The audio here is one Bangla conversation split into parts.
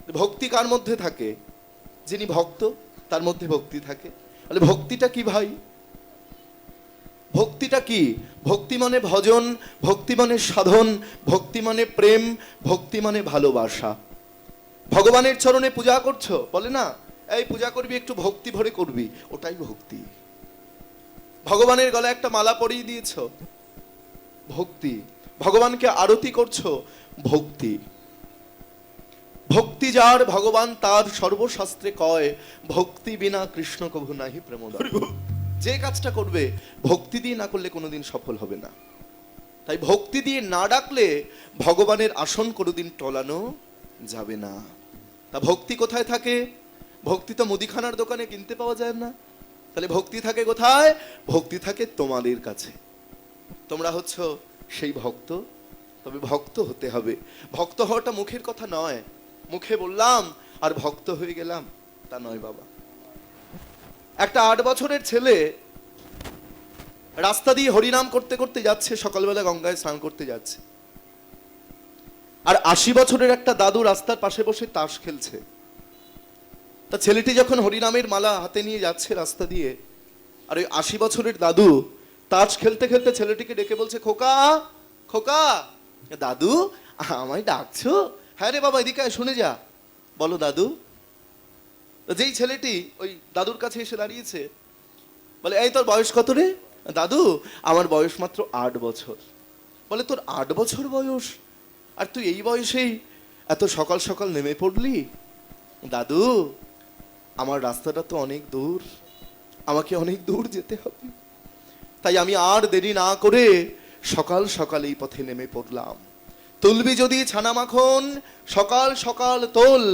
ভক্তি কার মধ্যে থাকে? যিনি ভক্ত তার মধ্যে ভক্তি থাকে। তাহলে ভক্তিটা কি ভাই? ভক্তিটা কি? ভক্তি মানে ভজন, ভক্তি মানে সাধন, ভক্তি মানে প্রেম, ভক্তি মানে ভালোবাসা। ভগবানের চরণে পূজা করছো, বলে না এই পূজা করবি একটু ভক্তি ভরে করবি, ওটাই ভক্তি। ভগবানের গলায় একটা মালা পরিয়ে দিয়েছো, ভক্তি। ভগবানকে আরতি করছো, ভক্তি। ভক্তি যার ভগবান তার, সর্বশাস্ত্রে কয় ভক্তি বিনা কৃষ্ণ কভু নাহি প্রেমোদয়। যে কাজটা করবে ভক্তি দিয়ে না করলে কোনোদিন সফল হবে না। তাই ভক্তি দিয়ে না ডাকলে ভগবানের আসন কোনোদিন টলানো যাবে না। তা ভক্তি কোথায় থাকে? ভক্তি তো মুদিখানার দোকানে কিনতে পাওয়া যায় না। তাহলে ভক্তি থাকে কোথায়? ভক্তি থাকে তোমাদের কাছে। তোমরা হচ্ছ সেই ভক্ত। তবে ভক্ত হতে হবে। ভক্ত হওয়াটা মুখের কথা নয়, মুখে বললাম আর ভক্ত হয়ে গেলাম তা নয় বাবা। একটা 8 বছরের ছেলে রাস্তা দিয়ে হরিনাম করতে করতে যাচ্ছে, সকালবেলা গঙ্গায় স্নান করতে যাচ্ছে। আর 80 বছরের একটা দাদু রাস্তার পাশে বসে তাস খেলছে। তা ছেলেটি যখন হরিনামের মালা হাতে নিয়ে যাচ্ছে রাস্তা দিয়ে, আর ওই 80 বছরের দাদু তাস খেলতে খেলতে ছেলেটিকে ডেকে বলছে, খোকা খোকা। দাদু আমায় ডাকছো? হ্যাঁ রে বাবা, এদিকে শুনে যা। বলো দাদু। যেই ছেলেটি ওই দাদুর কাছে এসে দাঁড়িয়েছে, বলে এই তোর বয়স কত রে? দাদু আমার বয়স মাত্র 8 বছর। বলে তোর 8 বছর বয়স, আর তুই এই বয়সেই এত সকাল সকাল নেমে পড়লি? দাদু আমার রাস্তাটা তো অনেক দূর, আমাকে অনেক দূর যেতে হবে, তাই আমি আর দেরি না করে সকাল সকাল এই পথে নেমে পড়লাম। তুলবি যদি ছানা মাখন সকাল সকাল তোল,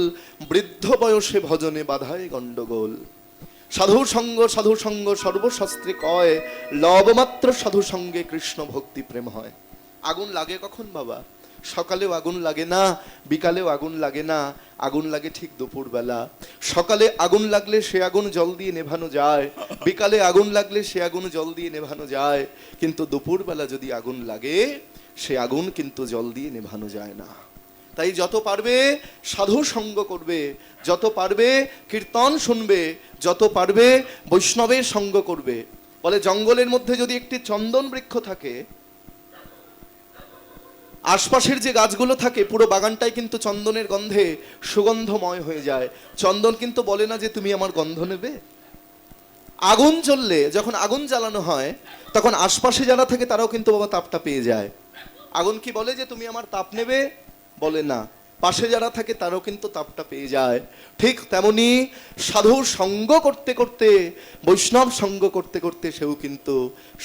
বৃদ্ধ বয়সে ভজনে বাধায় গন্ডগোল। সাধু সঙ্গ সর্বশাস্ত্রে কয়, লবমাত্র সাধু সঙ্গে কৃষ্ণ ভক্তি প্রেম হয়। আগুন লাগে কখন বাবা? সকালেও আগুন লাগে না, বিকালেও আগুন লাগে না, আগুন লাগে ঠিক দুপুরবেলা। সকালে আগুন লাগলে সে আগুন জল দিয়ে নেভানো যায়, বিকালে আগুন লাগলে সে আগুন জল দিয়ে নেভানো যায়, কিন্তু দুপুরবেলা যদি আগুন লাগে সে আগুন কিন্তু জল দিয়ে নেভানো যায় না। তাই যত পারবে সাধু সঙ্গ করবে, যত পারবে কীর্তন শুনবে, যত পারবে বৈষ্ণবের সঙ্গ করবে। বলে জঙ্গলের মধ্যে যদি একটি চন্দন বৃক্ষ থাকে, আশপাশের যে গাছগুলো থাকে পুরো বাগানটাই কিন্তু চন্দনের গন্ধে সুগন্ধময় হয়ে যায়। চন্দন কিন্তু বলে না যে তুমি আমার গন্ধ নেবে। আগুন জ্বললে, যখন আগুন জ্বালানো হয় তখন আশপাশে যারা থাকে তারাও কিন্তু বাবা তাপটা পেয়ে যায়। আগুন কি বলে যে তুমি আমার তাপ নেবে? বলে না। পাশে যারা থাকে তারাও কিন্তু তাপটা পেয়ে যায়। ঠিক তেমনি সাধু সঙ্গ করতে করতে, বৈষ্ণব সঙ্গ করতে করতে সেও কিন্তু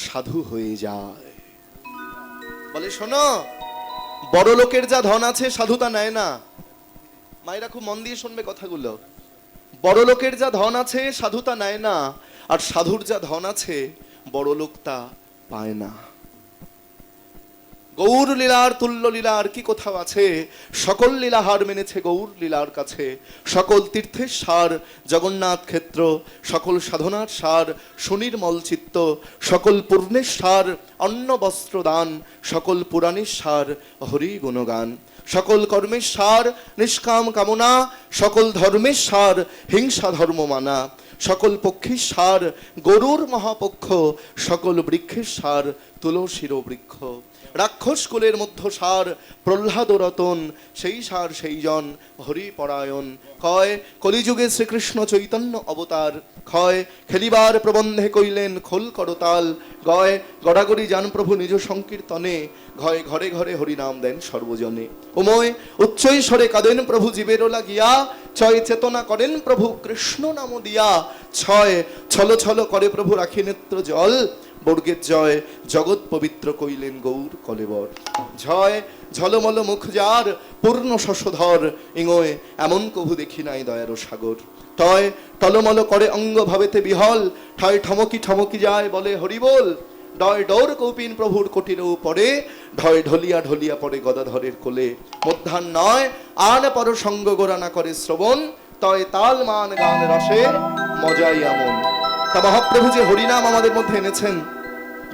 সাধু হয়ে যায়। বলে শোনো, বড় লোকের যা ধন আছে সাধু তা নেয় না। মায়েরা খুব মন দিয়ে শুনবে কথাগুলো। বড় লোকের যা ধন আছে সাধু তা নেয় না, আর সাধুর যা ধন আছে বড় লোক তা পায় না। গৌর লীলার তুল্য লীলার কি কোথাও আছে? সকল লীলাহার মেনেছে গৌর লীলার কাছে। সকল তীর্থের সার জগন্নাথ ক্ষেত্র, সকল সাধনার সার সুনির্মল চিত্ত, সকল পূর্ণের সার অন্ন বস্ত্র দান, সকল পুরাণের সার হরি গুণগান, সকল কর্মের সার নিষ্কাম কামনা, সকল ধর্মের সার হিংসা ধর্ম মানা, সকল পক্ষীর সার গরুর মহাপক্ষ, সকল বৃক্ষের সার তুলসীর বৃক্ষ, রাক্ষস কুলের মধ্য সার প্রহ্লাদ রতন, সেই সার সেই জন হরিপরায়ণ। কয় কলিযুগে শ্রীকৃষ্ণ চৈতন্য অবতার, ক্ষয় খেলিবার প্রবন্ধে কইলেন খোল করতাল, গয় গড়াগড়ি যান প্রভু নিজ সংকীর্তনে, ঘয় ঘরে ঘরে হরিনাম দেন সর্বজনে। উময় উচ্চৈ স্বরে কাঁদেন প্রভু জীবের লাগিয়া, ছয় চেতনা করেন প্রভু কৃষ্ণ নাম দিয়া, ছয় ছল ছল করে প্রভু রাখি নেত্র জল, বর্গের জয় জগৎ পবিত্র কইলেন গৌর কলেবর। ঝয় ঝলমল মুখ যার পূর্ণ শশধর, ইঙয় এমন কভু দেখি নাই দয়ার সাগর। টয় টলমল করে অঙ্গ ভাবেতে বিহল, ঠয় ঠমকি ঠমকি যায় বলে হরিবোল। ডয় ডোর কৌপিন প্রভুর কোটির পরে, ঢয় ঢলিয়া ঢলিয়া পড়ে গদাধরের কোলে। মধ্যাহ্ন নয় আন পর সঙ্গ গোরা না করে শ্রবণ, তয় তাল মান গান রসে মজাই আমন। তা মহাপ্রভু যে হরিনাম আমাদের মধ্যে এনেছেন,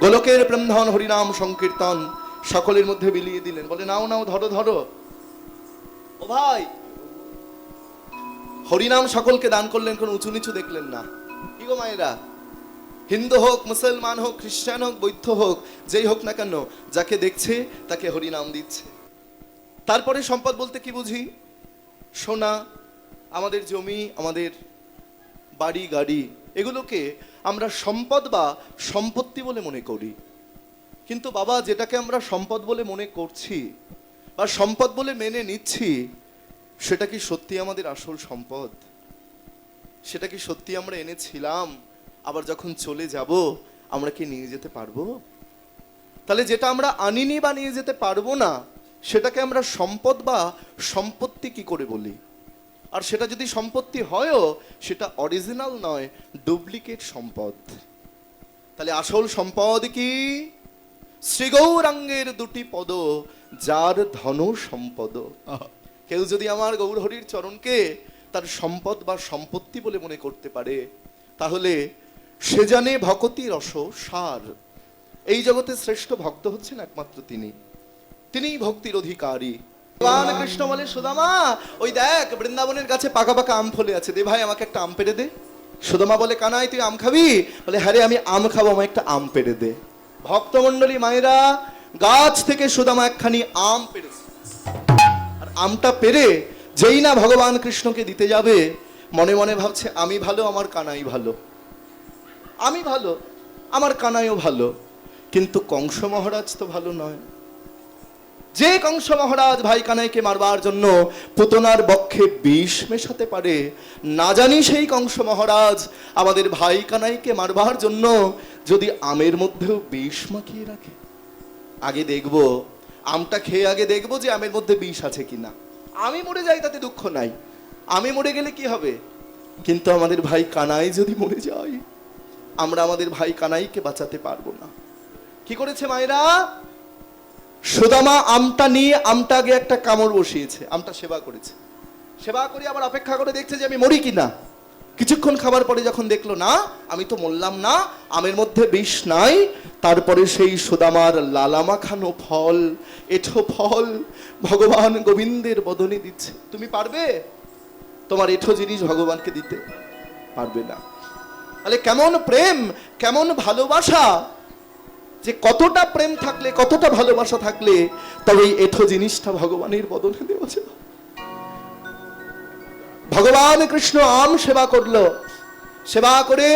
গোলকের প্রেমধন হরিনাম সংকীর্তন সকলের মধ্যে বিলিয়ে দিলেন। বলে নাও নাও ধরো ধরো। ও ভাই হরিনাম সকলকে দান করলেন, কোনো উঁচু নিচু দেখলেন না। কি গো মায়েরা, হিন্দু হোক, মুসলমান হোক, খ্রিস্টান হোক, বৌদ্ধ হোক, যেই হোক না কেন, যাকে দেখছে তাকে হরিনাম দিচ্ছে। তারপরে সম্পদ বলতে কি বুঝি? সোনা, আমাদের জমি, আমাদের বাড়ি গাড়ি, এগুলোকে আমরা সম্পদ বা সম্পত্তি বলে মনে করি। কিন্তু বাবা, যেটাকে আমরা সম্পদ বলে মনে করছি বা সম্পদ বলে মেনে নিচ্ছি, সেটা কি সত্যি আমাদের আসল সম্পদ? সেটা কি সত্যি আমরা এনেছিলাম? আবার যখন চলে যাব আমরা কি নিয়ে যেতে পারবো? তাহলে যেটা আমরা আনিনি বা নিয়ে যেতে পারবো না, সেটাকে আমরা সম্পদ বা সম্পত্তি কি করে বলি? আর সেটা যদি সম্পত্তি হয়ও, সেটা অরিজিনাল নয়, ডুপ্লিকেট সম্পদ। তাহলে আসল সম্পদ কি? শ্রী গৌরাঙ্গের দুটি পদ, যার ধন সম্পদ। কেউ যদি আমার গৌরহরির চরণকে তার সম্পদ বা সম্পত্তি বলে মনে করতে পারে, তাহলে সে জানে ভকতি রস সার। এই জগতে শ্রেষ্ঠ ভক্ত হচ্ছেন একমাত্র তিনি, তিনিই ভক্তির অধিকারী। ভগবান কৃষ্ণ বলে, সুদামা ওই দেখ বৃন্দাবনের কাছে পাকা পাকা আম ফলে আছে, দে ভাই আমাকে একটা আম পেড়ে দে। সুদামা বলে, কানাই তুই আম খাবি? বলে, হ্যাঁ রে আমি আম খাবো, আমায় একটা আম পেড়ে দে। ভক্তমণ্ডলী মায়েরা, গাছ থেকে সুদামা একখানি আম পেড়েছে। আর আমটা পেড়ে যেই না ভগবান কৃষ্ণকে দিতে যাবে, মনে মনে ভাবছে, আমি ভালো, আমার কানাই ভালো, আমি ভালো, আমার কানাইও ভালো। কিন্তু কংস মহারাজ তো ভালো নয়। যে কংস মহারাজ ভাই কানাইকে মারবার জন্য পুতনার বক্ষে বিষ মেশাতে পারে, না জানি সেই কংস মহারাজ আমাদের ভাই কানাইকে মারবার জন্য যদি আমের মধ্যেও বিষ মাখিয়ে রাখে। আগে দেখবো, আমটা খেয়ে আগে দেখবো যে আমের মধ্যে বিষ আছে কিনা। আমি মরে যাই তাতে দুঃখ নাই, আমি মরে গেলে কি হবে? কিন্তু আমাদের ভাই কানাই যদি মরে যায়, আমরা আমাদের ভাই কানাইকে বাঁচাতে পারবো না। কি করেছে মায়েরা? সুদামা আমটা নিয়ে আমটা আগে একটা কামড় বসিয়েছে, আমটা সেবা করেছে। সেবা করে আবার অপেক্ষা করে দেখছে যে আমি মরি কিনা। কিছুক্ষণ খাবার পরে যখন দেখলো না, আমি তো মরলাম না, আমের মধ্যে বিষ নাই, তারপরে সেই সুদামার লালামা খানো ফল, এঠো ফল ভগবান গোবিন্দের বদনে দিচ্ছে। তুমি পারবে তোমার এঠো জিনিস ভগবানকে দিতে? পারবে না। তাহলে কেমন প্রেম, কেমন ভালোবাসা, যে কতটা প্রেম থাকলে, কতটা ভালোবাসা থাকলে তবে এই এঠো জিনিসটা ভগবানের বদনে দেওয়া যায়। ভগবান কৃষ্ণ আম সেবা করলো, সেবা করে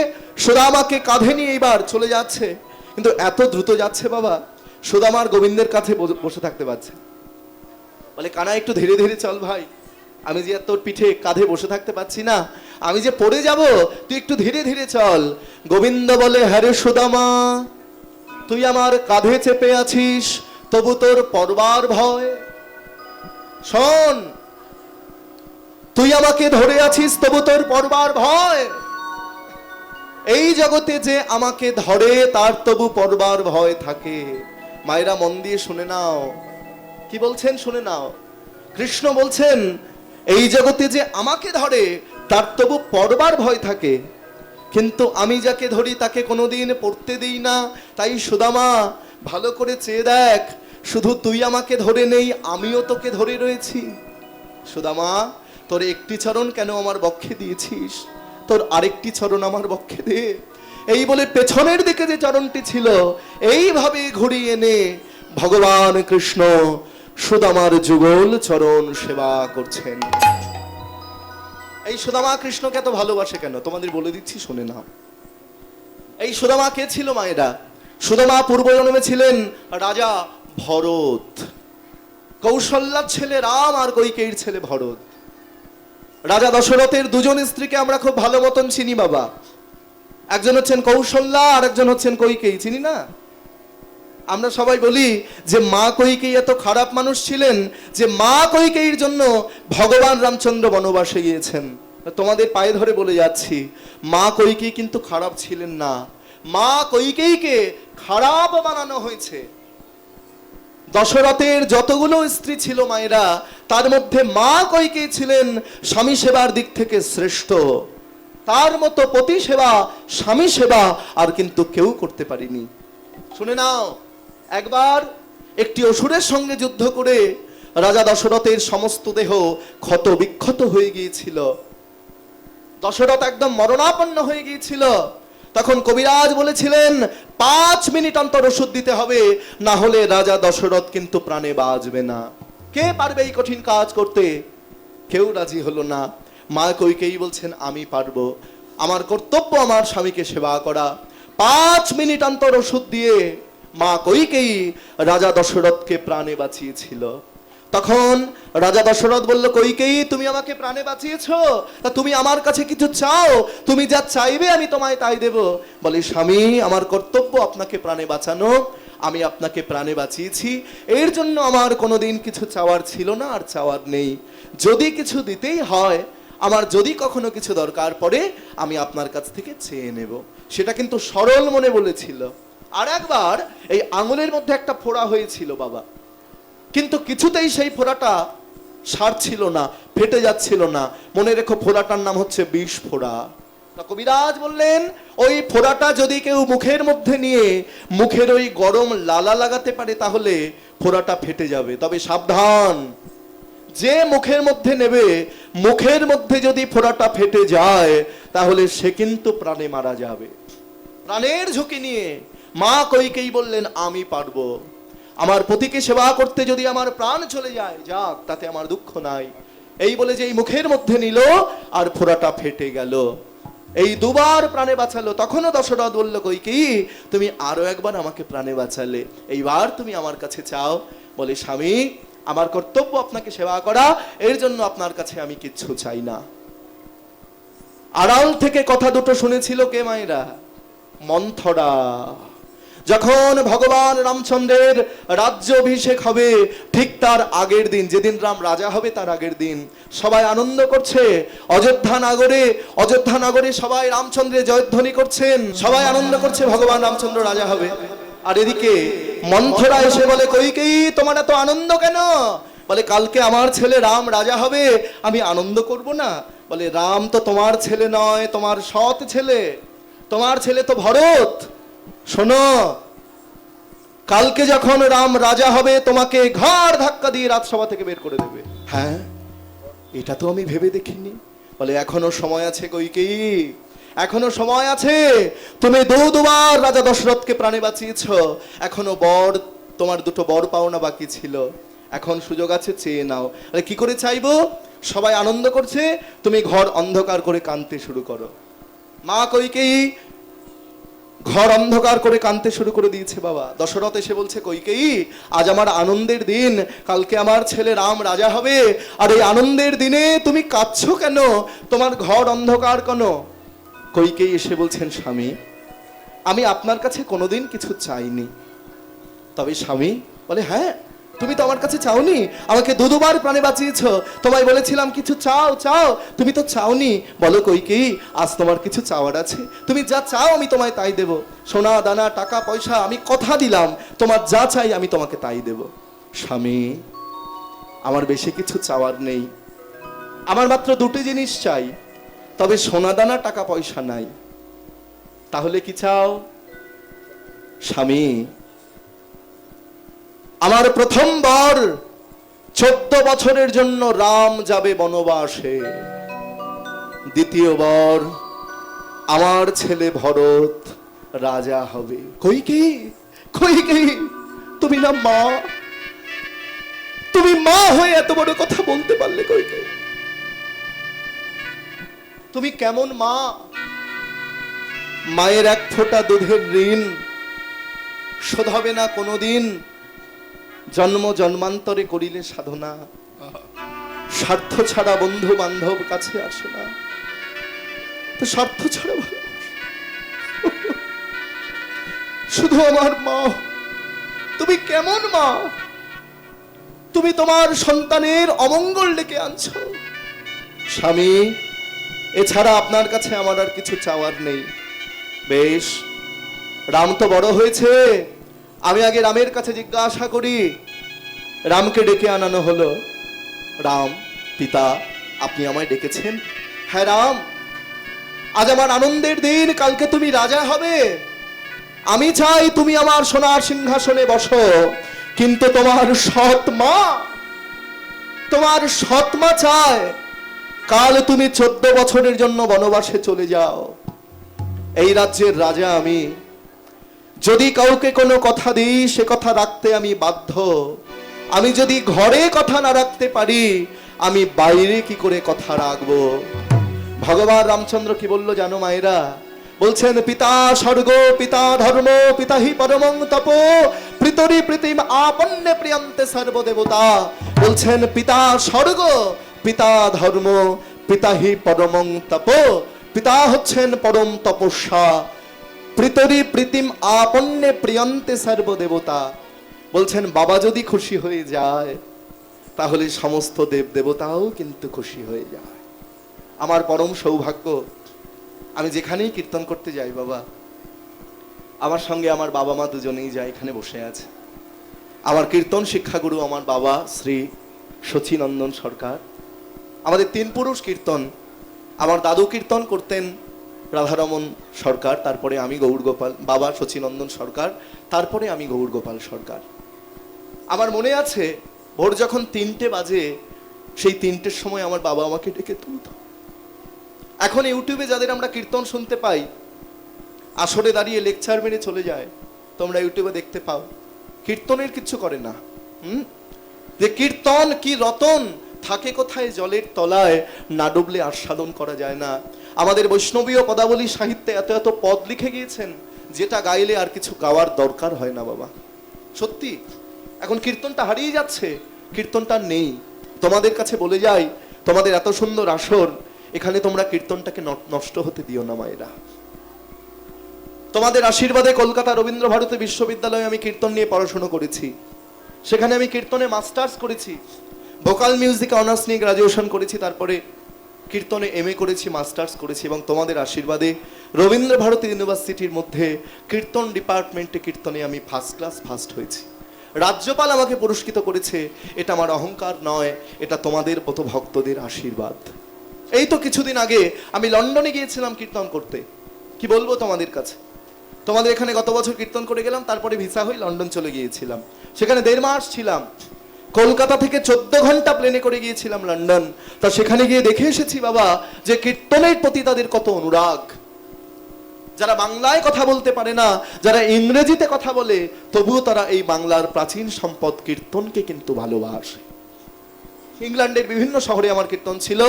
সুদামাকে কাঁধে নিয়ে এবার চলে যাচ্ছে। কিন্তু এত দ্রুত যাচ্ছে বাবা, সুদামার গোবিন্দের কাছে বসে থাকতে পারছে। বলে, কানা একটু ধীরে ধীরে চল ভাই, আমি যে তোর পিঠে কাঁধে বসে থাকতে পারছি না, আমি যে পড়ে যাব, তুই একটু ধীরে ধীরে চল। গোবিন্দ বলে, হ্যাঁ রে সুদামা, তুই আমার কাঁধে চেপে আছিস, তবু তোর পড়বার ভয়। শোন, তুই আমাকে ধরে আছিস, তবু তোর পড়বার ভয়। এই জগতে যে আমাকে ধরে, তার তবু পড়বার ভয় থাকে। মায়েরা মন দিয়ে শুনে নাও, কি বলছেন শুনে নাও। কৃষ্ণ বলছেন, এই জগতে যে আমাকে ধরে, তার তবু পড়বার ভয় থাকে, কিন্তু আমি যাকে ধরি তাকে কোনোদিন পড়তে দিই না। তাই সুদামা ভালো করে চেয়ে দেখ, শুধু তুই আমাকে ধরে নেই, আমিও তোকে ধরে রয়েছি। সুদামা, তোর একটি চরণ কেন আমার বক্ষে দিয়েছিস, তোর আরেকটি চরণ আমার বক্ষে দে। এই বলে পেছনের দিকে যে চরণটি ছিল, এইভাবে ঘুরিয়ে এনে ভগবান কৃষ্ণ সুদামার যুগল চরণ সেবা করছেন। এই সুদামা কৃষ্ণকে এত ভালোবাসে কেন তোমাদের বলে দিচ্ছি, শুনে নাও। এই সুদামা কে ছিল মায়েরা? সুদামা পূর্বজন্মে ছিলেন রাজা ভরত। কৌশল্যার ছেলে রাম আর কৈকেয়ীর ছেলে ভরত। রাজা দশরথের দুজন স্ত্রীকে আমরা খুব ভালো মতন চিনি বাবা। একজন হচ্ছেন কৌশল্যা, আর একজন হচ্ছেন কৈকেয়ী, চিনি না? আমরা সবাই বলি যে মা কৈকেয়ী এত খারাপ মানুষ ছিলেন যে মা কৈকেয়ীর জন্য ভগবান রামচন্দ্র বনবাসে গিয়েছেন। তোমাদের পায়ে ধরে বলে যাচ্ছি, মা কৈকেয়ী কিন্তু খারাপ ছিলেন না, মা কৈকেয়ীকে খারাপ বানানো হয়েছে। দশরথের যতগুলো স্ত্রী ছিল মায়েরা, তার মধ্যে মা কৈকেয়ী ছিলেন স্বামী সেবার দিক থেকে শ্রেষ্ঠ। তার মতো পতি সেবা, স্বামী সেবা আর কিন্তু কেউ করতে পারেনি। শুনে নাও, একবার একটি অসুরের সঙ্গে যুদ্ধ করে রাজা দশরথের সমস্ত দেহ ক্ষত বিক্ষত হয়ে গিয়েছিল। দশরথ একদম মরণাপন্ন হয়ে গিয়েছিল। তখন কবিরাজ বলেছিলেন 5 মিনিট অন্তর ওষুধ দিতে হবে, না হলে রাজা দশরথ কিন্তু প্রাণে বাঁচবে না। কে পারবে এই কঠিন কাজ করতে? কেউ রাজি হলো না। মা কইকেয়ী বলছেন আমি পারবো, আমার কর্তব্য আমার স্বামীকে সেবা করা। 5 মিনিট অন্তর ওষুধ দিয়ে মা কইকেয়ী রাজা দশরথকে প্রাণে বাঁচিয়েছিল। তখন রাজা দশরথ বলল, কইকেয়ী তুমি আমাকে প্রাণে বাঁচিয়েছো, তা তুমি আমার কাছে কিছু চাও? তুমি যা চাইবে আমি তোমায় তাই দেব। বলে, স্বামী আমার কর্তব্য আপনাকে প্রাণে বাঁচানো, আমি আপনাকে প্রাণে বাঁচিয়েছি, এর জন্য আমার কোনোদিন কিছু চাওয়ার ছিল না, আর চাওয়ার নেই। যদি কিছু দিতেই হয়, আমার যদি কখনো কিছু দরকার পড়ে, আমি আপনার কাছ থেকে চেয়ে নেব। সেটা কিন্তু সরল মনে বলেছিল। আর একবার এই আঙুলের মধ্যে একটা ফোড়া হয়েছিল বাবা, কিন্তু কিছুতেই সেই ফোড়াটা সারছিল না, ফেটে যাচ্ছিল না। মনে রেখো, ফোড়াটার নাম হচ্ছে বিষ ফোড়া। কবিরাজ বললেন, ওই ফোড়াটা যদি কেউ মুখের মধ্যে নিয়ে মুখের ওই গরম লালা লাগাতে পারে, তাহলে ফোড়াটা ফেটে যাবে। তবে সাবধান, যে মুখের মধ্যে নেবে, মুখের মধ্যে যদি ফোড়াটা ফেটে যায়, তাহলে সে কিন্তু প্রাণে মারা যাবে। প্রাণের ঝুঁকি নিয়ে মা কইকেয়ী বললেন, আমি পারবো, আমার পতিকে সেবা করতে যদি আমার প্রাণ চলে যায়, যাক, তাতে আমার দুঃখ নাই। এই বলে যে এই মুখের মধ্যে নিল, আর ফোড়াটা ফেটে গেল। এই দুবার প্রাণে বাঁচালো। তখনও দশরথ বলল, কইকেয়ী তুমি আরো একবার আমাকে প্রাণে বাঁচালে, এইবার তুমি আমার কাছে চাও। বলে, স্বামী আমার কর্তব্য আপনাকে সেবা করা, এর জন্য আপনার কাছে আমি কিচ্ছু চাই না। আড়াল থেকে কথা দুটো শুনেছিল কে মায়েরা? মন্থরা। যখন ভগবান রামচন্দ্রের রাজ্য অভিষেক হবে, ঠিক তার আগের দিন, যেদিন রাম রাজা হবে তার আগের দিন, সবাই আনন্দ করছে। অযোধ্যা নগরে সবাই রামচন্দ্রের জয়ধ্বনি করছেন, সবাই আনন্দ করছে, ভগবান রামচন্দ্র রাজা হবে। আর এদিকে মন্থরা এসে বলে, কইকেয়ী তোমার এত আনন্দ কেন? বলে, কালকে আমার ছেলে রাম রাজা হবে, আমি আনন্দ করব না? বলে, রাম তো তোমার ছেলে নয়, তোমার সৎ ছেলে, তোমার ছেলে তো ভরত। শোনো, কালকে যখন রাম রাজা হবে, তোমাকে ঘাড় ধাক্কা দিয়ে রাজসভা থেকে বের করে দেবে। হ্যাঁ, এটা তো আমি ভেবে দেখিনি। বলে, এখনো সময় আছে কইকেয়ী, এখনো সময় আছে। তুমি দুবার রাজা দশরথকে প্রাণে বাঁচিয়েছ, এখনো বর, তোমার দুটো বর পাওনা বাকি ছিল, এখন সুযোগ আছে, চেয়ে নাও। কি করে চাইবো? সবাই আনন্দ করছে, তুমি ঘর অন্ধকার করে কাঁদতে শুরু করো। মা কইকেয়ী ঘর অন্ধকার করে কাঁদতে শুরু করে দিয়েছে বাবা। দশরথ এসে বলছে, কইকেয়ী আজ আমার আনন্দের দিন, কালকে আমার ছেলে রাম রাজা হবে, আর এই আনন্দের দিনে তুমি কাঁদছো কেন? তোমার ঘর অন্ধকার কেন? কইকেয়ী এসে বলছেন, স্বামী আমি আপনার কাছে কোনোদিন কিছু চাইনি। তবে স্বামী, বলে, হ্যাঁ তুমি তো আমার কাছে চাওনি, আমাকে দুবার প্রাণে বাঁচিয়েছ, তোমায় বলেছিলাম কিছু চাও চাও, তুমি তো চাওনি। বলো কইকেয়ী, আজ তোমার কিছু চাওয়ার আছে? তুমি যা চাও আমি তোমায় তাই দেব। সোনা দানা টাকা পয়সা, আমি কথা দিলাম, তোমার যা চাই আমি তোমাকে তাই দেব। স্বামী আমার বেশি কিছু চাওয়ার নেই, আমার মাত্র দুটি জিনিস চাই, তবে সোনা দানা টাকা পয়সা নাই। তাহলে কি চাও? স্বামী আমার প্রথম বর 14 বছরের জন্য রাম যাবে বনবাসে, দ্বিতীয় বর আমার ছেলে ভরত রাজা হবে। কইকেয়ী, কইকেয়ী তুমি না মা, তুমি মা হয়ে এত বড় কথা বলতে পারলে? কইকেয়ী তুমি কেমন মা? মায়ের এক ফোঁটা দুধের ঋণ শোধ হবে না কোনোদিন, জন্ম জন্মান্তরে করিলে সাধনা, স্বার্থ ছাড়া বন্ধু বান্ধব কাছে আসে না, তো স্বার্থ ছাড়া শুধু আমার মা। তুমি কেমন মা? তুমি তোমার সন্তানের অমঙ্গল ডেকে আনছো। স্বামী এছাড়া আপনার কাছে আমার আর কিছু চাওয়ার নেই। বেশ, রাম তো বড় হয়েছে, আমি আগে রামের কাছে জিজ্ঞাসা করি। রামকে ডেকে আনানো হলো। রাম, পিতা আপনি আমায় ডেকেছেন? হ্যাঁ রাম, আজ আমার আনন্দের দিন, কালকে তুমি রাজা হবে, আমি চাই তুমি আমার সোনার সিংহাসনে বসো, কিন্তু তোমার সৎ মা চায় কাল তুমি 14 বছরের জন্য বনবাসে চলে যাও, এই রাজ্যের রাজা আমি, যদি কাউকে কোনো কথা দিই সে কথা রাখতে আমি বাধ্য। আমি যদি ঘরে কথা না রাখতে পারি, আমি বাইরে কি করে কথা রাখবো? ভগবান রামচন্দ্র কি বললো জানো মায়েরা? বলছেন পিতা স্বর্গ পিতা ধর্ম পিতা হি পরমং তপ প্রীতরি প্রীতিম আপন্নে প্রিয়ন্তে সর্বদেবতা। বলছেন পিতা স্বর্গ পিতা ধর্ম পিতা হি পরমং তপ, পিতা হচ্ছেন পরম তপস্যা, প্রীতরি প্রীতিম আপন্নে প্রিয়ন্তে সর্বদেবতা। বলছেন বাবা যদি খুশি হয়ে যায় তাহলে সমস্ত দেব দেবতাও কিন্তু খুশি হয়ে যায়। আমার পরম সৌভাগ্য, আমি যেখানেই কীর্তন করতে যাই বাবা, আমার সঙ্গে আমার বাবা মা দুজনেই যায়, এখানে বসে আছে। আমার কীর্তন শিক্ষাগুরু আমার বাবা শ্রী শচীনন্দন সরকার। আমাদের 3 পুরুষ কীর্তন, আমার দাদু কীর্তন করতেন রাধারমন সরকার, তারপরে আমি গৌরগোপাল, বাবা শচীনন্দন সরকার, তারপরে আমি গৌরগোপাল সরকার। আমার মনে আছে ভোর যখন 3টে বাজে, সেই 3টের সময় আমার বাবা আমাকে ডেকে তুলত। এখন ইউটিউবে যাদের আমরা কীর্তন শুনতে পাই, আসরে দাঁড়িয়ে লেকচার মেরে চলে যায়, তোমরা ইউটিউবে দেখতে পাও, কীর্তনের কিচ্ছু করে না। যে কীর্তন কি রতন, থাকে কোথায় জলের তলায়, না ডুবলে আস্বাদন করা যায় না। আমাদের বৈষ্ণবীয় পদাবলী সাহিত্যে এত এত পদ লিখে গিয়েছেন, যেটা গাইলে আর কিছু গাওয়ার দরকার হয় না বাবা। সত্যি এখন কীর্তনটা হারিয়ে যাচ্ছে, কীর্তনটা নেই। তোমাদের কাছে বলে যাই, তোমাদের এত সুন্দর আসর, এখানে তোমরা কীর্তনটাকে নষ্ট হতে দিও না মায়েরা। তোমাদের আশীর্বাদে কলকাতা রবীন্দ্র ভারতী বিশ্ববিদ্যালয়ে আমি কীর্তন নিয়ে পড়াশোনা করেছি, সেখানে আমি কীর্তনে মাস্টার্স করেছি, ভোকাল মিউজিকে অনার্স নিয়ে গ্রাজুয়েশন করেছি, তারপরে কীর্তনে MA করেছি, মাস্টার্স করেছি, এবং তোমাদের আশীর্বাদে রবীন্দ্র ভারতী ইউনিভার্সিটির মধ্যে কীর্তন ডিপার্টমেন্টে কীর্তনে আমি ফার্স্ট হয়েছি। রাজ্যপাল আমাকে পুরস্কৃত করেছে। এটা আমার অহংকার নয়, এটা তোমাদের মতো ভক্তদের আশীর্বাদ। এই তো কিছুদিন আগে আমি লন্ডনে গিয়েছিলাম কীর্তন করতে। কি বলবো তোমাদের কাছে, তোমাদের এখানে গত বছর কীর্তন করে গেলাম, তারপরে ভিসা হয়ে লন্ডন চলে গিয়েছিলাম, সেখানে 1.5 মাস ছিলাম। কলকাতা থেকে 14 ঘন্টা প্লেনে করে গিয়েছিলাম লন্ডন। তা সেখানে গিয়ে দেখে এসেছি বাবা, যে কীর্তনের প্রতি তাদের কত অনুরাগ। যারা বাংলায় কথা বলতে পারে না, যারা ইংরেজিতে কথা বলে, তবুও তারা এই বাংলার প্রাচীন সম্পদ কীর্তনকে কিন্তু ভালোবাসে। ইংল্যান্ডের বিভিন্ন শহরে আমার কীর্তন ছিল,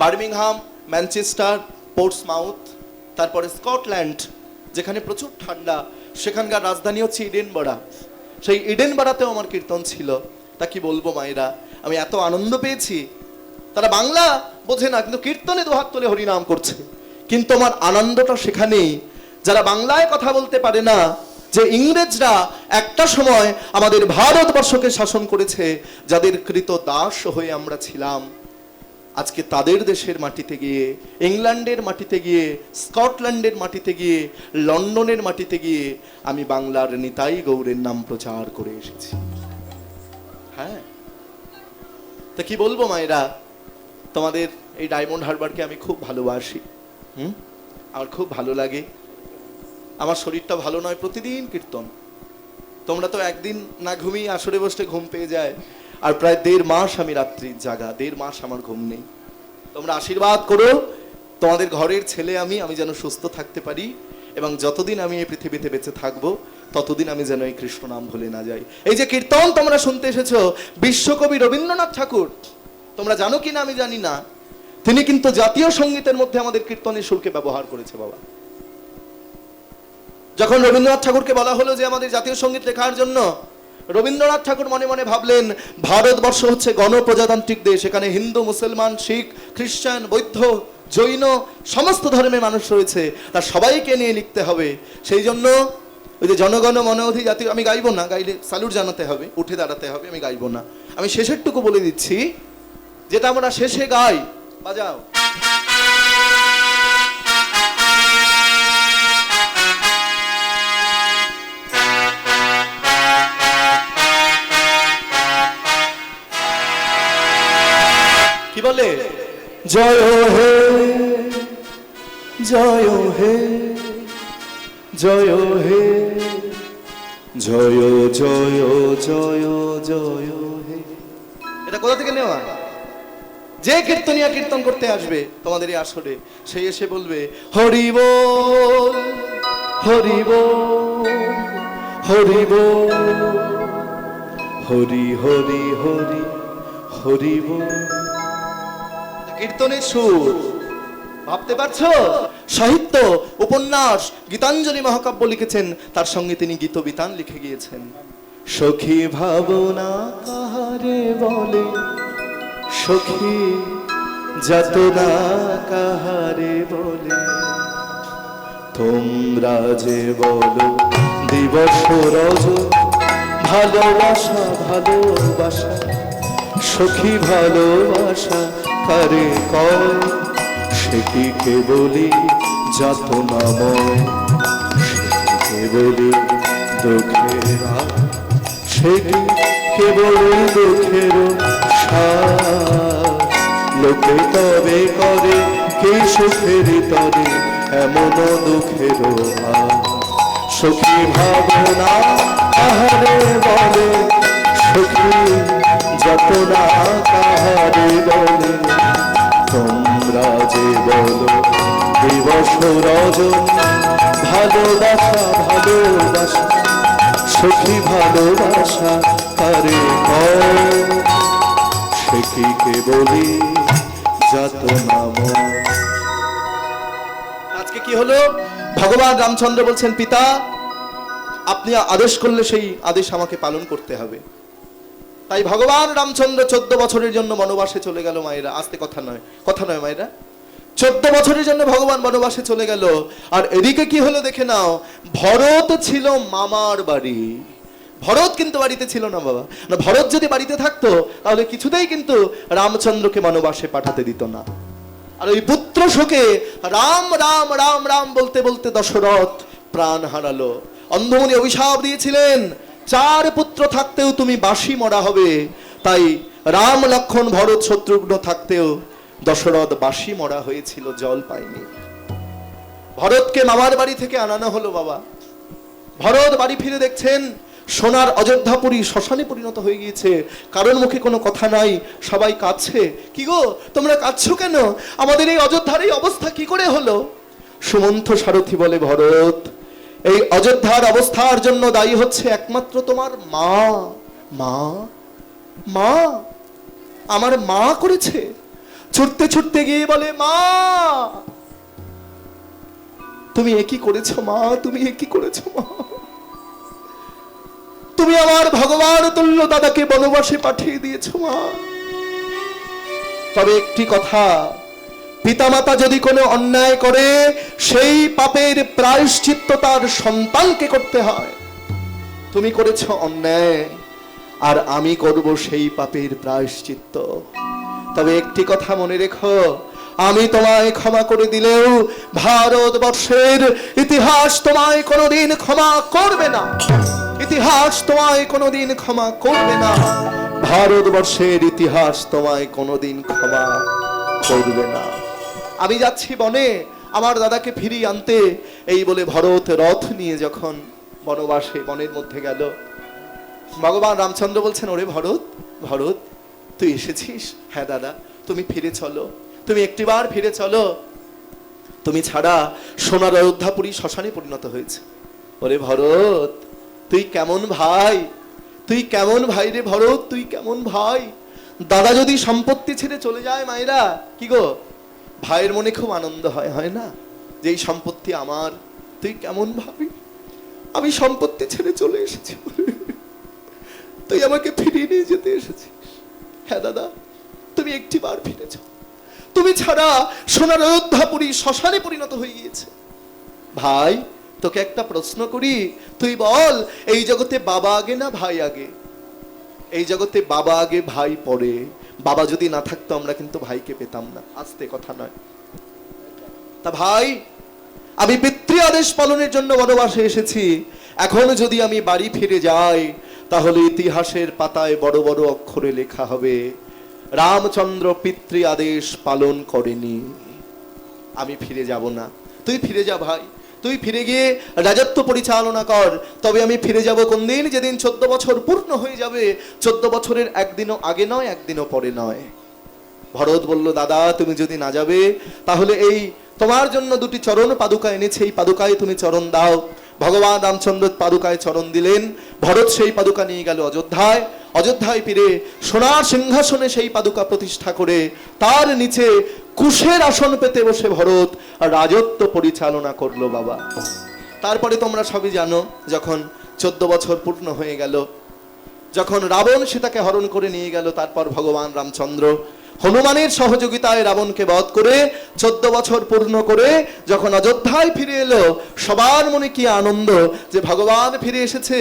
বার্মিংহাম, ম্যানচেস্টার, পোর্টসমাউথ, তারপরে স্কটল্যান্ড যেখানে প্রচুর ঠান্ডা, সেখানকার রাজধানী হচ্ছে ইডেনবরা, সেই ইডেনবরাতেও আমার কীর্তন ছিল। তা কি বলবো মায়েরা, আমি এত আনন্দ পেয়েছি। তারা বাংলা বোঝে না, কিন্তু কীর্তনে দুহাত তুলে হরিনাম করছে। কিন্তু আমার আনন্দটা সেখানেই, যারা বাংলায় কথা বলতে পারে না, যে ইংরেজরা একটা সময় আমাদের ভারতবর্ষকে শাসন করেছে, যাদের কৃত দাস হয়ে আমরা ছিলাম, আজকে তাদের দেশের মাটিতে গিয়ে, ইংল্যান্ডের মাটিতে গিয়ে, স্কটল্যান্ডের মাটিতে গিয়ে, লন্ডনের মাটিতে গিয়ে আমি বাংলার নিতাই গৌরের নাম প্রচার করে এসেছি। হ্যাঁ, তা কি বলবো মায়েরা, তোমাদের এই ডায়মন্ড হারবারকে আমি খুব ভালোবাসি। আমার খুব ভালো লাগে। আমার শরীরটা ভালো নয়, প্রতিদিন কীর্তন। তোমরা তো একদিন না ঘুমিয়ে আসরে বসে ঘুম পেয়ে যায়, আর প্রায় 1.5 মাস আমি রাত্রি জাগা, 1.5 মাস আমার ঘুম নেই। তোমরা আশীর্বাদ করো, তোমাদের ঘরের ছেলে আমি যেন সুস্থ থাকতে পারি, এবং যতদিন আমি এই পৃথিবীতে বেঁচে থাকবো ততদিন আমি যেন এই কৃষ্ণ নাম ভুলে না যাই। এই যে কীর্তন তোমরা শুনতে এসেছো, বিশ্বকবি রবীন্দ্রনাথ ঠাকুর, তোমরা জানো কিনা আমি জানি না, তিনি কিন্তু জাতীয় সঙ্গীতের মধ্যে আমাদের কীর্তনের সুরকে ব্যবহার করেছে বাবা। যখন রবীন্দ্রনাথ ঠাকুরকে বলা হলো যে আমাদের জাতীয় সঙ্গীত লেখার জন্য, রবীন্দ্রনাথ ঠাকুর মনে মনে ভাবলেন, ভারতবর্ষ হচ্ছে গণপ্রজাতান্ত্রিক দেশ, এখানে হিন্দু, মুসলমান, শিখ, খ্রিস্টান, বৌদ্ধ, জৈন সমস্ত ধর্মের মানুষ রয়েছে, তার সবাইকে নিয়ে লিখতে হবে। সেই জন্য ওই যে জনগণ মন অধি জাতীয়, আমি গাইবো না, গাইলে স্যালুট জানাতে হবে, উঠে দাঁড়াতে হবে, আমি গাইবো না। আমি শেষেরটুকু বলে দিচ্ছি, যেটা আমরা শেষে গাই, বাজাও। কি বলে? জয় হে জয় হে জয় হে জয় জয় জয় জয় হে। এটা কোথা থেকে নেওয়া? যে কীর্তনিয়া কীর্তন করতে আসবে তোমাদের এই আসরে, সে এসে বলবে হরি বল হরি বল হরি বল হরি হরি হরি হরি বল। কীর্তনের সুর ভাবতে পারছো? সাহিত্য, উপন্যাস, গীতাঞ্জলি মহাকাব্য লিখেছেন, তার সঙ্গে তিনি গীতবিতান লিখে গিয়েছেন। সখী ভাবনা কাহারে বলে, সখী যাতনা কাহারে বলে, তোমরা যে বলো দিবস রজনী, ভালোবাসা ভালোবাসা সখী ভালোবাসা কারে কয়, সে কি কেবলি যাতনাময়, সে কি কেবলি দুঃখের, সে কি কেবলি দুঃখের সার। লোকে তবে করে কে সুখের তরে, এমন দুঃখের ভার। সখী ভাবনা কাহারে বলে, সখী যাতনা কাহারে বলে, তোমরা যে বলো দিবস রজনী, ভালোবাসা ভালোবাসা সখী ভালোবাসা কারে কয়, সে কি কেবলি যাতনাময়। আজকে কি হলো? ভগবান রামচন্দ্র বলছেন, পিতা আপনি আদেশ করলে সেই আদেশ আমাকে পালন করতে হবে। তাই ভগবান রামচন্দ্র 14 বছরের জন্য বনবাসে চলে গেল। মায়েরা, আস্তে কথা নয় মায়েরা, 14 বছরের জন্য ভগবান বনবাসে চলে গেল। আর এদিকে কি হলো দেখে নাও, ভরত ছিল মামার বাড়ি। ভরত কিন্তু বাড়িতে ছিল না বাবা, না ভরত যদি বাড়িতে থাকতো তাহলে কিছুতেই কিন্তু রামচন্দ্রকে বনবাসে পাঠাতে দিত না। আর ওই পুত্র শোকে রাম রাম রাম রাম বলতে বলতে দশরথ প্রাণ হারালো। অন্ধমুনি অভিশাপ দিয়েছিলেন, 4 পুত্র থাকতেও তুমি বাসি মরা হবে। তাই রাম লক্ষ্মণ ভরত শত্রুঘ্ন থাকতেও দশরথ বাসি মরা হয়েছিল, জল পায়নি। ভরতকে মামার বাড়ি থেকে আনানো হলো বাবা। ভরত বাড়ি ফিরে দেখছেন সোনার অযোধ্যাপুরী শ্মশানে পরিণত হয়ে গিয়েছে। কারোর মুখে কোনো কথা নাই, সবাই কাঁদছে। কি গো তোমরা কাঁদছো কেন? আমাদের এই অযোধ্যার এই অবস্থা কি করে হলো? সুমন্থ সারথি বলে, ভরত এই অযোধ্যার অবস্থার জন্য দায়ী হচ্ছে একমাত্র তোমার মা। মা মা আমার মা করেছে। ছুটতে ছুটতে গিয়ে বলে, মা তুমি একই করেছো মা, তুমি একই করেছো মা, তুমি আমার ভগবান তুল্য দাদাকে বনবাসে পাঠিয়ে দিয়েছো মা। তবে একটি কথা, পিতামাতা যদি কোনো অন্যায় করে সেই পাপের প্রায়শ্চিত্ত তার সন্তানকে করতে হয়। তুমি করেছো অন্যায়, আর আমি করব সেই পাপের প্রায়শ্চিত্ত। তবে একটি কথা মনে রেখো, আমি তোমায় ক্ষমা করে দিলেও ভারতবর্ষের ইতিহাস তোমায় কোনোদিন ক্ষমা করবে না। ইতিহাস তোমায় কোনোদিন ক্ষমা করবে না। ভারতবর্ষের ইতিহাস তোমায় কোনোদিন ক্ষমা করবে না। আমি যাচ্ছি বনে আমার দাদাকে ফিরিয়ে আনতে। এই বলে ভরত রথ নিয়ে যখন বনবাসে বনের মধ্যে গেল, ভগবান রামচন্দ্র বলছেন, ওরে ভরত, ভরত তুই এসেছিস? হ্যাঁ দাদা, তুমি ফিরে চলো, তুমি একটিবার ফিরে চলো। তুমি ছাড়া সোনার অযোধ্যাপুরী শ্মশানে পরিণত হয়েছে। ওরে ভরত তুই কেমন ভাই, তুই কেমন ভাই রে ভরত, তুই কেমন ভাই? দাদা যদি সম্পত্তি ছেড়ে চলে যায় মায়েরা, কি গো ভাইয়ের মনে খুব আনন্দ হয়, হয় না? যে এই সম্পত্তি আমার। তুই কেমন ভাবি, আমি সম্পত্তি ছেড়ে চলে এসেছি, তুই আমাকে ফিরিয়ে নিয়ে যেতে এসেছিস। হ্যাঁ দাদা, তুমি একটিবার ফিরে যাও। তুমি ছাড়া সোনার অযোধ্যাপুরী শ্মশানে পরিণত হয়ে গিয়েছে। ভাই তোকে একটা প্রশ্ন করি, তুই বল, এই জগতে বাবা আগে না ভাই আগে? এই জগতে বাবা আগে ভাই পরে। বাবা যদি না থাকতো আমরা কিন্তু ভাইকে পেতাম না। আস্তে কথা নয়। তা ভাই, আমি পিতৃ আদেশ পালনের জন্য বনবাসে এসেছি। এখন যদি আমি বাড়ি ফিরে যাই তাহলে ইতিহাসের পাতায় বড় বড় অক্ষরে লেখা হবে, রামচন্দ্র পিতৃ আদেশ পালন করেনি। আমি ফিরে যাব না। তুই ফিরে যা ভাই, তুই ফিরে গিয়ে রাজত্ব পরিচালনা কর। তবে আমি ফিরে যাব কোন দিন? যেদিন 14 বছর পূর্ণ হয়ে যাবে। 14 বছরের একদিনও আগে নয়, একদিনও পরে নয়। ভরত বলল, দাদা তুমি যদি না যাবে তাহলে এই তোমার জন্য দুটি চরণ পাদুকা এনেছে, এই পাদুকায় তুমি চরণ দাও। ভগবান রামচন্দ্র পাদুকায় চরণ দিলেন, ভরত সেই পাদুকা নিয়ে গেল অযোধ্যায়। অযোধ্যায় ফিরে সোনার সিংহাসনে সেই পাদুকা প্রতিষ্ঠা করে তার নিচে কুশের আসন পেতে বসে ভরত রাজত্ব পরিচালনা করলো বাবা। তারপরে তোমরা সবই জানো, যখন 14 বছর পূর্ণ হয়ে গেল, যখন রাবণ সীতাকে হরণ করে নিয়ে গেল, তারপর ভগবান রামচন্দ্র হনুমানের সহযোগিতায় রাবণকে বধ করে 14 বছর পূর্ণ করে যখন অযোধ্যায় ফিরে এলো, সবার মনে কি আনন্দ যে ভগবান ফিরে এসেছে।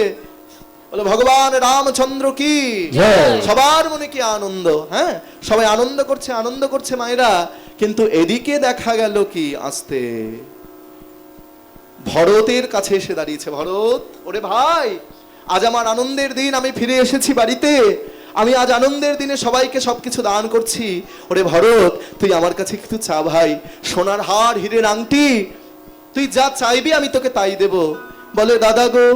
বলে ভগবান রামচন্দ্র কি, সবার মনে কি আনন্দ। হ্যাঁ, সবাই আনন্দ করছে মায়েরা। কিন্তু এদিকে দেখা গেল কি, আসতে ভরতের কাছে এসে দাঁড়িয়েছে। ভরত, ওরে ভাই, আজ আমার আনন্দের দিন, আমি ফিরে এসেছি বাড়িতে, আমি আজ আনন্দের দিনে সবাইকে সবকিছু দান করছি। ওরে ভরত, তুই আমার কাছে কিছু চা ভাই, সোনার হার, হীরের আংটি, তুই যা চাইবি আমি তোকে তাই দেব। বলে দাদা গো,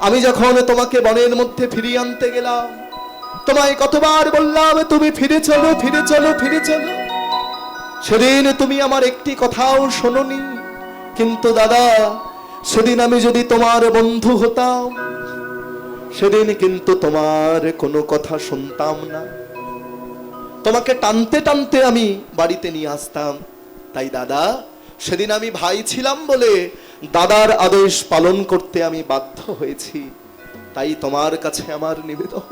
আমি যখন তোমাকে বনের মধ্যে ফিরিয়ে আনতে গেলাম, তোমায় কতবার বললাম তুমি ফিরে চলো, ফিরে চলো, ফিরে চলো, সেদিন তুমি আমার একটি কথাও শোনোনি। কিন্তু দাদা, সেদিন আমি যদি তোমার বন্ধু হতাম, সেদিন কিন্তু তোমার কোনো কথা শুনতাম না, তোমাকে টানতে টানতে আমি বাড়িতে নিয়ে আসতাম। তাই দাদা, সেদিন আমি ভাই ছিলাম বলে দাদার আদেশ পালন করতে আমি বাধ্য হয়েছি। তাই তোমার কাছে আমার নিবেদন,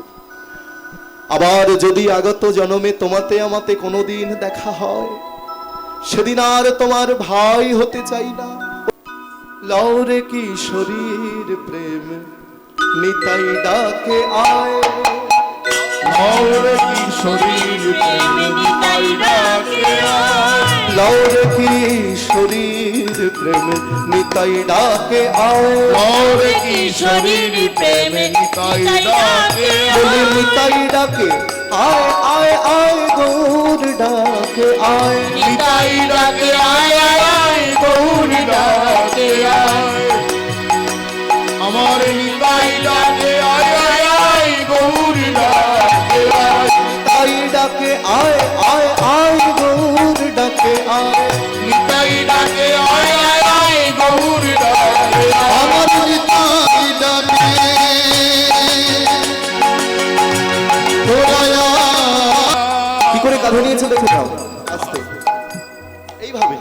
আবার যদি আগত জন্মে তোমাতে আমাতে কোনোদিন দেখা হয়, সেদিন আর তোমার ভাই হতে চাই না। লওরে কিশোরীর প্রেম নিতাই ডাকে আয়, লওরে কিশোরীর প্রেম নিতাই ডাকে আয়, লওরে কিশোরীর প্রেম নিতাই ডাকে আয়, লওরে কিশোরীর প্রেম নিতাই ডাকে বলে নিতাই ডাকে আয়, আয় আয় গৌর ডাকে আয়, নিতাই ডাকে আয়, আয় গৌর ডাকে আয়, আমার নিতাই ডাকে আয়, আয় গৌর ডাকে আয়, নিতাই ডাকে আয়, আয় আয় গৌর ডাকে আয়, নিতাই ডাকে আয়, আয় গৌর ডাকে আয়, আমার নিতাই ডাকে কি করে কাঁধে নিয়েছে দেখে যাও আস্তে, এইভাবে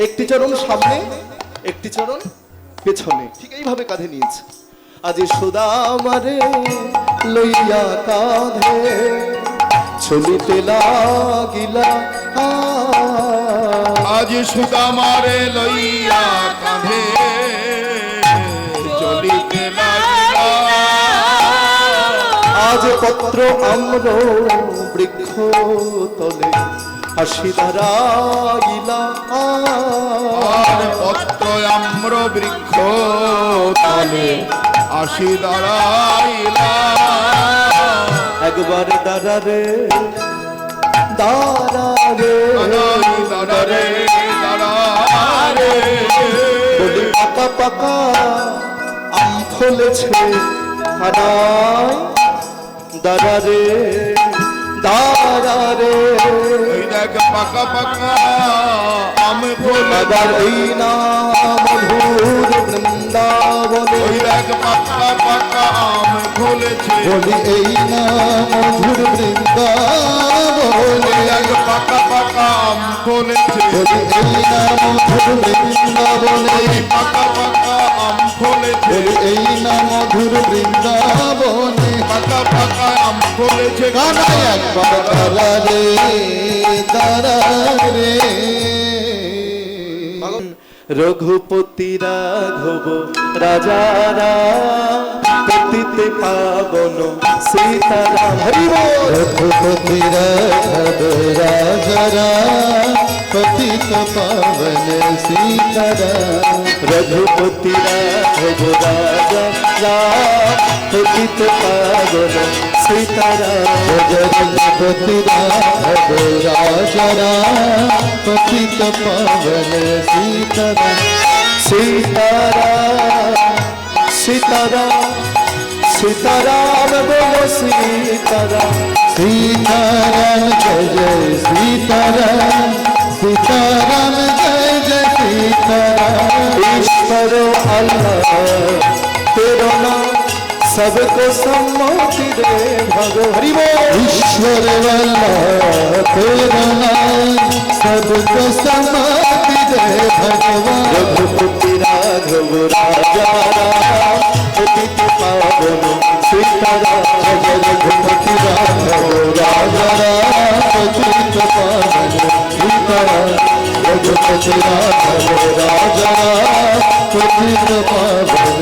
একটি চরণ সামনে, একটি চরণ পেছনে, ঠিক এইভাবে কাঁধে নিয়েছে। আজ সুদামারে লইয়া কাঁধে চলিতে লাগিলা, আজ সুদামারে লইয়া কাঁধে চলিতে লাগিলা, আজ পত্র আম্র বৃক্ষ তলে হাসি দাঁড়াইলা, আর পত্র আম্র বৃক্ষ তলে আসি দাঁড়াইলা, একবার দাঁড়ারে দাঁড়ারে দাঁড়ারে দাঁড়ারে, বলি পাকা পাকা আম ফলেছে খানায়, দাঁড়ারে দাঁড়ারে, ওই দেখ পাকা পাকা আম ফলে, আবার এই না মধুর বৃন্দাবনে, ওই দেখ পাকা পাকা আম ফলেছে, বলি এই না মধুর বৃন্দাবনে, ওই দেখ পাকা পাকা আম ফলেছে, বলি এই না মধুর বৃন্দাবনে, পাকা পাকা আম ফলেছে, বলি এই না মধুর বৃন্দাবনে, পাকা পাকা আম ফলেছে, কানাই একবার দাঁড়ারে দাঁড়ারে, রঘুপতি রাঘব রাজারা পতিতে পাবন সীতারাম, হরি বল। রঘুপতি রাঘব রাজারা পতিত পাবন সীতারাম, রঘুপতি রাঘব রাজারা পতিত পাবন সীতারাম, রঘুপতি রাঘব রাজারা পতিত পাবন সীতারাম, সীতারাম সীতারাম सीताराम बोलो सीताराम, सीताराम जय जय सीताराम, सीताराम जय जय सीताराम। ईश्वर अल्लाह तेरो नाम सबको सम्मति दे भगवान। हरि बोल। ईश्वर वल्लभ तेरा नाम सबको सम्मति दे भगवान। रघुपति राघव राजा राम, पतित पावन सीताराम। जय रघुपति राघव राजा राम, पतित पावन सीताराम। रघुपति राघव राजा राम, पतित पावन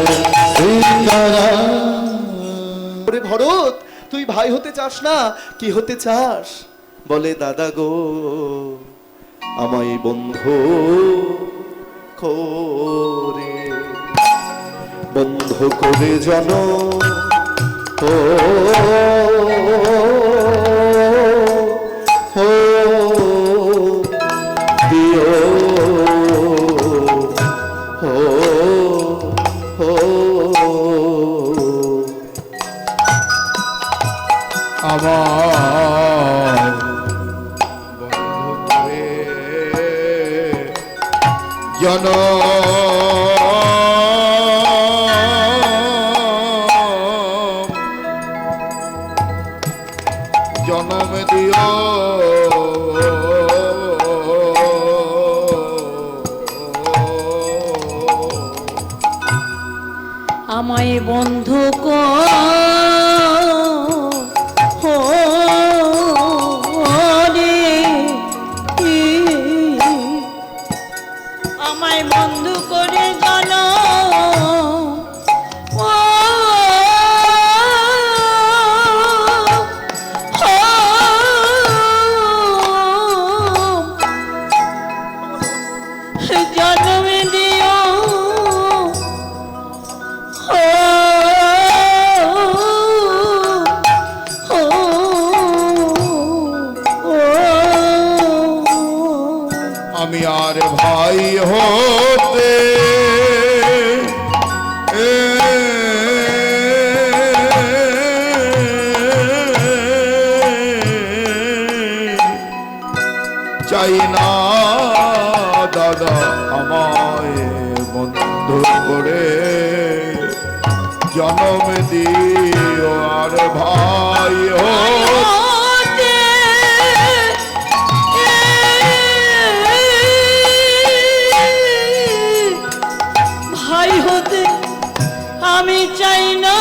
सीताराम। ওরে ভরত, তুই ভাই হতে চাস না, কি হতে চাস? বলে দাদা গো, আমায় বন্ধু করে, বন্ধু করে জন ও ও দিও ও ও আমার বন্ধু করে জন জনম দিও আমায় বন্ধু আমায় বন্ধু করে জানো জন্ম দিও আমি আর ভাই হতে চাই না দাদা, আমায় বন্ধু করে জন্ম দিও আর ভাই হতে ভাই হতে আমি চাই না,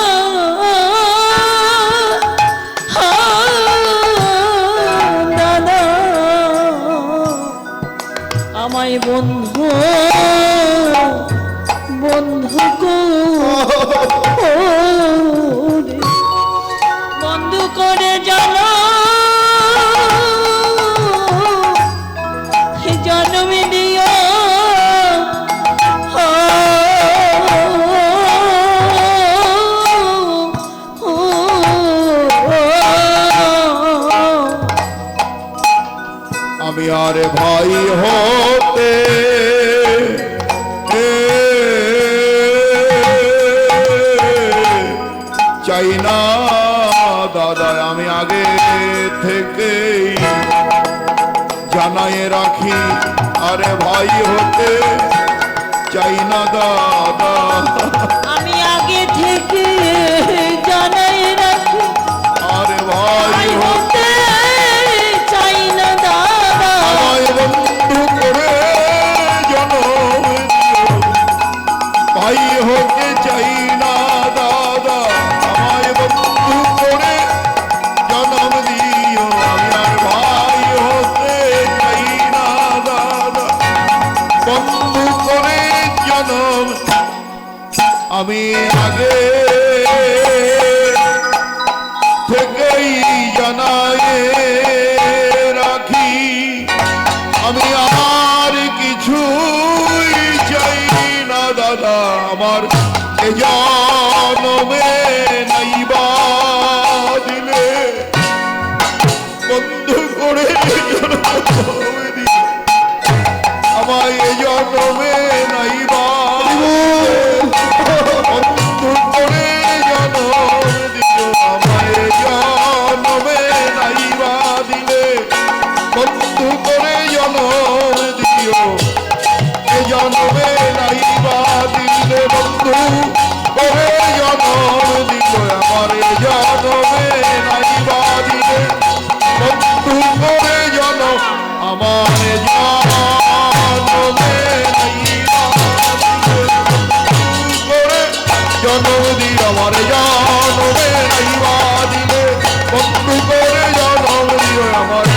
দাদা আমায় বন্ধু বন্ধু বন্ধু করে জানো জন্ম দিও আমি আর ভাই হতে চাই না দাদা, আমি আগে থেকেই জানাই রাখি, আরে ভাই হতে চাই না দাদা। আমি আগে থেকে জানাই রাখি, আরে ভাই হতে চাই না দাদা। আমায় বন্ধু করে জনম দিও, ভাই হতে চাই না দাদা, আমায় বন্ধু করে জনম দিও। আমি আর ভাই হতে চাই না দাদা, বন্ধু করে জনম। আমি আগে থেকেই জানাই রাখি, আমি আর কিছুই চাই না দাদা, আমার এ জনমে নাইবা দিলে বন্ধু করে আমায় এ জনমে নাইবা বন্ধু করে জনম দিল আমার জনমে নাইবা দিলে বন্ধু করে জনম দিও আমার